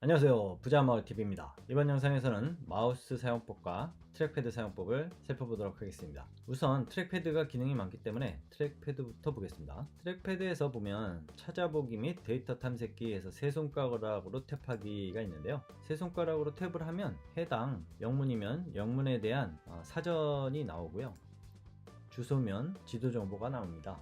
안녕하세요, 부자마을TV입니다. 이번 영상에서는 마우스 사용법과 트랙패드 사용법을 살펴보도록 하겠습니다. 우선 트랙패드가 기능이 많기 때문에 트랙패드부터 보겠습니다. 트랙패드에서 보면 찾아보기 및 데이터 탐색기에서 세 손가락으로 탭하기가 있는데요. 세 손가락으로 탭을 하면 해당 영문이면 영문에 대한 사전이 나오고요, 주소면 지도 정보가 나옵니다.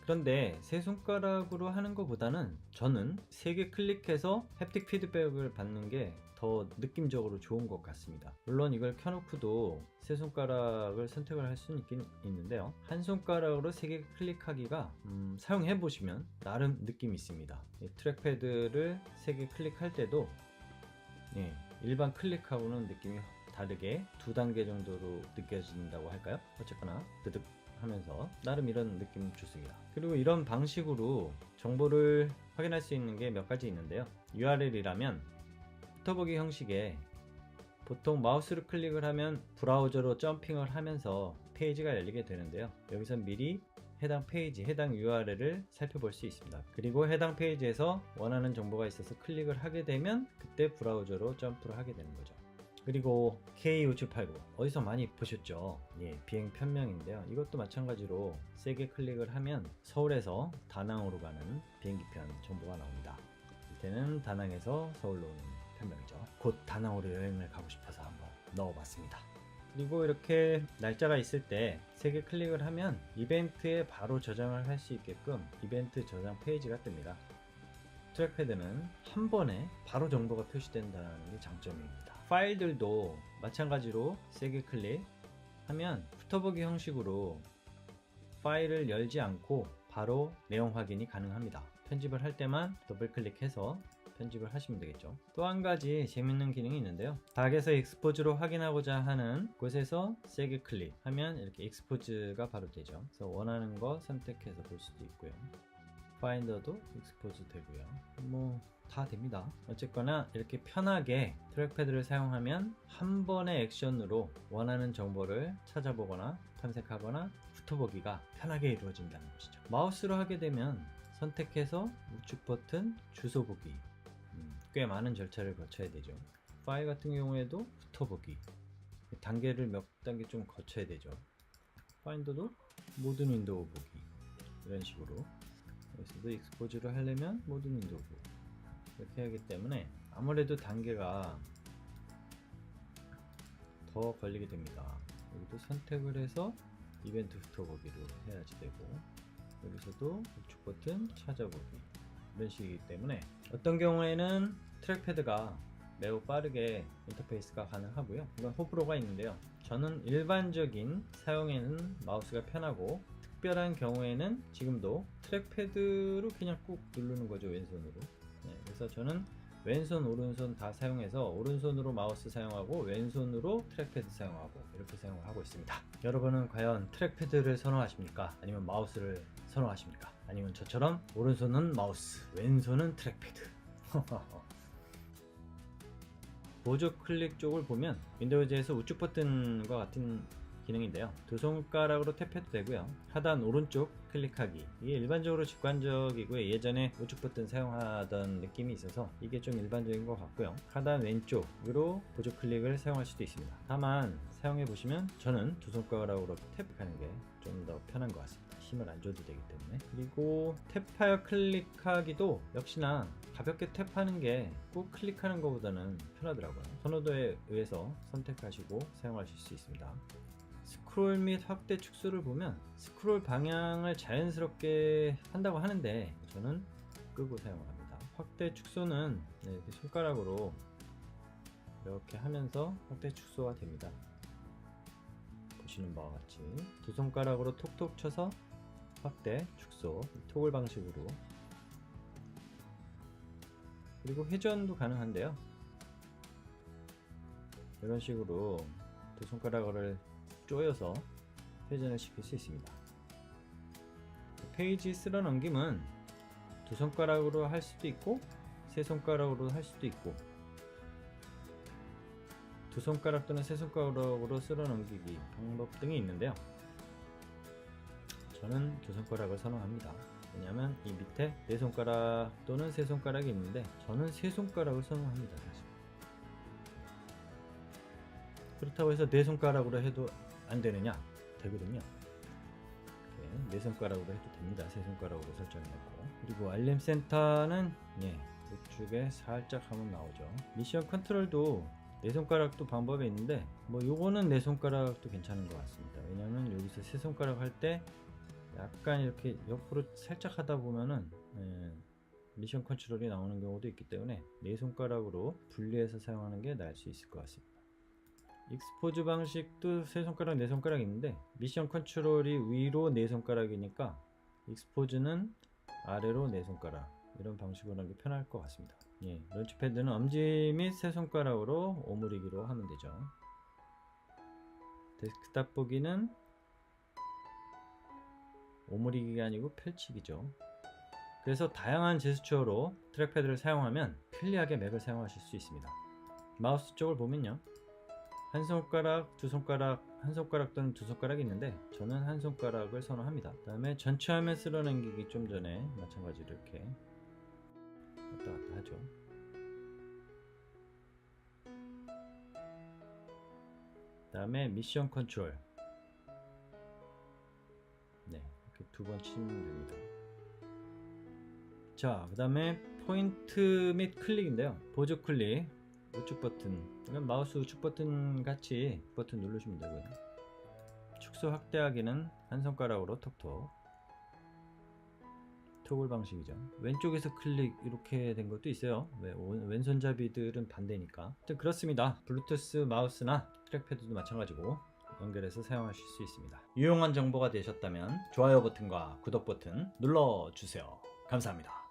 그런데 세 손가락으로 하는 것보다는 저는 3개 클릭해서 햅틱 피드백을 받는 게 더 느낌적으로 좋은 것 같습니다. 물론 이걸 켜놓고도 세 손가락을 선택을 할 수는 있긴 있는데요, 한 손가락으로 3개 클릭하기가 사용해 보시면 나름 느낌이 있습니다. 이 트랙패드를 3개 클릭할 때도 일반 클릭하고는 느낌이 다르게 2단계 정도로 느껴진다고 할까요? 어쨌거나 드득 하면서 나름 이런 느낌 좋습니다. 그리고 이런 방식으로 정보를 확인할 수 있는 게 몇 가지 있는데요, URL이라면 붙어보기 형식에 보통 마우스를 클릭을 하면 브라우저로 점핑을 하면서 페이지가 열리게 되는데요, 여기서 미리 해당 페이지, 해당 URL을 살펴볼 수 있습니다. 그리고 해당 페이지에서 원하는 정보가 있어서 클릭을 하게 되면 그때 브라우저로 점프를 하게 되는 거죠. 그리고 K5789 어디서 많이 보셨죠? 비행 편명인데요, 이것도 마찬가지로 세게 클릭을 하면 서울에서 다낭으로 가는 비행기편 정보가 나옵니다. 이때는 다낭에서 서울로 오는 편명이죠. 곧 다낭으로 여행을 가고 싶어서 한번 넣어봤습니다. 그리고 이렇게 날짜가 있을 때 3개 클릭을 하면 이벤트에 바로 저장을 할 수 있게끔 이벤트 저장 페이지가 뜹니다. 트랙패드는 한 번에 바로 정보가 표시된다는 게 장점입니다. 파일들도 마찬가지로 3개 클릭하면 붙어보기 형식으로 파일을 열지 않고 바로 내용 확인이 가능합니다. 편집을 할 때만 더블 클릭해서 편집을 하시면 되겠죠. 또 한 가지 재밌는 기능이 있는데요, 박에서 익스포즈로 확인하고자 하는 곳에서 세게 클릭하면 이렇게 익스포즈가 바로 되죠. 그래서 원하는 거 선택해서 볼 수도 있고요, 파인더도 익스포즈 되고요, 다 됩니다. 어쨌거나 이렇게 편하게 트랙패드를 사용하면 한 번의 액션으로 원하는 정보를 찾아보거나 탐색하거나 붙어보기가 편하게 이루어진다는 것이죠. 마우스로 하게 되면 선택해서 우측 버튼 주소 보기, 꽤 많은 절차를 거쳐야 되죠. 파일 같은 경우에도 붙어보기 단계를 몇 단계 좀 거쳐야 되죠. 파인더도 모든 윈도우 보기, 이런 식으로 여기서도 익스포즈를 하려면 모든 윈도우 보기 이렇게 하기 때문에 아무래도 단계가 더 걸리게 됩니다. 여기도 선택을 해서 이벤트 붙어보기로 해야지 되고, 여기서도 우측 버튼 찾아보기, 이런 식이기 때문에 어떤 경우에는 트랙패드가 매우 빠르게 인터페이스가 가능하고요, 이건 호불호가 있는데요, 저는 일반적인 사용에는 마우스가 편하고 특별한 경우에는 지금도 트랙패드로 그냥 꾹 누르는 거죠, 왼손으로. 그래서 저는 왼손 오른손 다 사용해서 오른손으로 마우스 사용하고 왼손으로 트랙패드 사용하고 이렇게 사용을 하고 있습니다. 여러분은 과연 트랙패드를 선호하십니까? 아니면 마우스를 선호하십니까? 아니면 저처럼 오른손은 마우스, 왼손은 트랙패드. 보조 클릭 쪽을 보면 윈도우즈에서 우측 버튼과 같은 기능인데요, 두 손가락으로 탭해도 되고요, 하단 오른쪽 클릭하기, 이게 일반적으로 직관적이고요, 예전에 우측 버튼 사용하던 느낌이 있어서 이게 좀 일반적인 것 같고요, 하단 왼쪽으로 보조 클릭을 사용할 수도 있습니다. 다만 사용해 보시면 저는 두 손가락으로 탭하는 게 좀 더 편한 것 같습니다. 힘을 안 줘도 되기 때문에. 그리고 탭하여 클릭하기도 역시나 가볍게 탭하는 게 꾹 클릭하는 것보다는 편하더라고요. 선호도에 의해서 선택하시고 사용하실 수 있습니다. 스크롤 및 확대 축소를 보면 스크롤 방향을 자연스럽게 한다고 하는데 저는 끄고 사용을 합니다. 확대 축소는 이렇게 손가락으로 이렇게 하면서 확대 축소가 됩니다. 보시는 바와 같이 두 손가락으로 톡톡 쳐서 확대 축소, 토글 방식으로. 그리고 회전도 가능한데요, 이런 식으로 두 손가락을 조여서 회전을 시킬 수 있습니다. 페이지 쓸어 넘김은 두 손가락으로 할 수도 있고 세 손가락으로 할 수도 있고, 두 손가락 또는 세 손가락으로 쓸어 넘기기 방법 등이 있는데요, 저는 두 손가락을 선호합니다. 왜냐하면 이 밑에 네 손가락 또는 세 손가락이 있는데 저는 세 손가락을 선호합니다. 사실. 그렇다고 해서 네 손가락으로 해도 안 되느냐? 되거든요. 네 손가락으로 해도 됩니다. 세 손가락으로 설정해놓고. 그리고 알림 센터는 우측에 살짝 하면 나오죠. 미션 컨트롤도 네 손가락도 방법이 있는데 뭐 요거는 네 손가락도 괜찮은 것 같습니다. 왜냐면 여기서 세 손가락 할 때 약간 이렇게 옆으로 살짝 하다 보면은 미션 컨트롤이 나오는 경우도 있기 때문에 네 손가락으로 분리해서 사용하는 게 나을 수 있을 것 같습니다. 익스포즈 방식도 세 손가락 네 손가락 있는데 미션 컨트롤이 위로 네 손가락이니까 익스포즈는 아래로 네 손가락 이런 방식으로 하는 게 편할 것 같습니다. 런치패드는 엄지 및 세 손가락으로 오므리기로 하면 되죠. 데스크탑 보기는 오므리기가 아니고 펼치기죠. 그래서 다양한 제스처로 트랙패드를 사용하면 편리하게 맥을 사용하실 수 있습니다. 마우스 쪽을 보면요, 한 손가락, 두 손가락, 한 손가락 또는 두 손가락이 있는데 저는 한 손가락을 선호합니다. 그 다음에 전체 화면 쓸어넘기기 좀 전에 마찬가지로 이렇게 왔다 갔다 하죠. 그 다음에 미션 컨트롤 이렇게 두 번 치면 됩니다. 자, 그 다음에 포인트 및 클릭인데요, 보조 클릭 우측 버튼, 이건 마우스 우측 버튼 같이 버튼 누르시면 되고요. 축소 확대하기는 한 손가락으로 톡톡, 토글 방식이죠. 왼쪽에서 클릭 이렇게 된 것도 있어요. 왼손잡이들은 반대니까. 하여튼 그렇습니다. 블루투스 마우스나 트랙패드도 마찬가지고 연결해서 사용하실 수 있습니다. 유용한 정보가 되셨다면 좋아요 버튼과 구독 버튼 눌러주세요. 감사합니다.